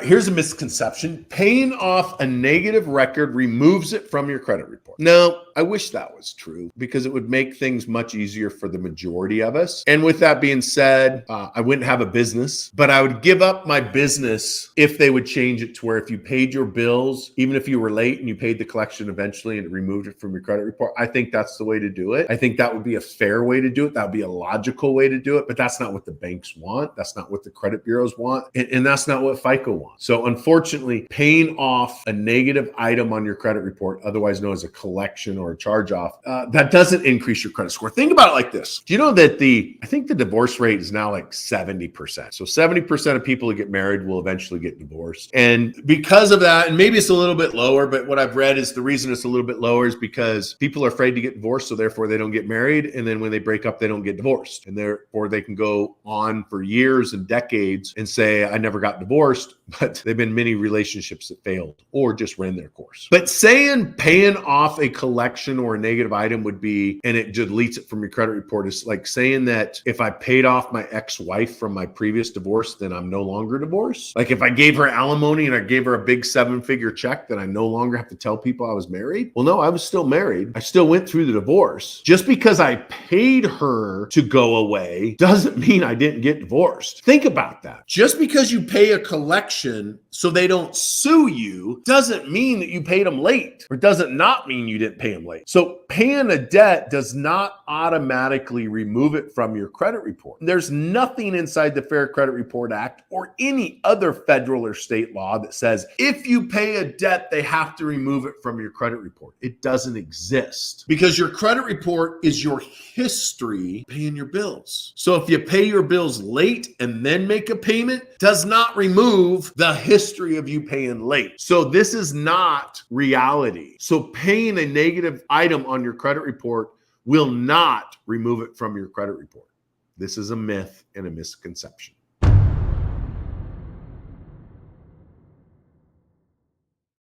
Here's a misconception. Paying off a negative record removes it from your credit report. No, I wish that was true because it would make things much easier for the majority of us. And with that being said, I wouldn't have a business, but I would give up my business if they would change it to where if you paid your bills, even if you were late and you paid the collection eventually and it removed it from your credit report, I think that's the way to do it. I think that would be a fair way to do it. That would be a logical way to do it, but that's not what the banks want. That's not what the credit bureaus want. And that's not what FICO wants. So unfortunately, paying off a negative item on your credit report, otherwise known as a collection or a charge off, that doesn't increase your credit score. Think about it like this. Do you know that I think the divorce rate is now like 70%. So 70% of people who get married will eventually get divorced. And because of that, and maybe it's a little bit lower, but what I've read is the reason it's a little bit lower is because people are afraid to get divorced. So therefore they don't get married. And then when they break up, they don't get divorced. And therefore they can go on for years and decades and say, I never got divorced, but they've been many relationships that failed or just ran their course. But saying paying off a collection or a negative item would be, and it deletes it from your credit report, is like saying that if I paid off my ex-wife from my previous divorce, then I'm no longer divorced. Like if I gave her alimony and I gave her a big 7-figure check, then I no longer have to tell people I was married. Well, no, I was still married. I still went through the divorce. Just because I paid her to go away doesn't mean I didn't get divorced. Think about that. Just because you pay a collection so they don't sue you doesn't mean that you paid them late, or doesn't not mean you didn't pay them late. So paying a debt does not automatically remove it from your credit report. There's nothing inside the Fair Credit Report Act or any other federal or state law that says if you pay a debt, they have to remove it from your credit report. It doesn't exist because your credit report is your history paying your bills. So if you pay your bills late and then make a payment, does not remove the history of you paying late. So this is not reality. So paying a negative item on your credit report will not remove it from your credit report. This is a myth and a misconception.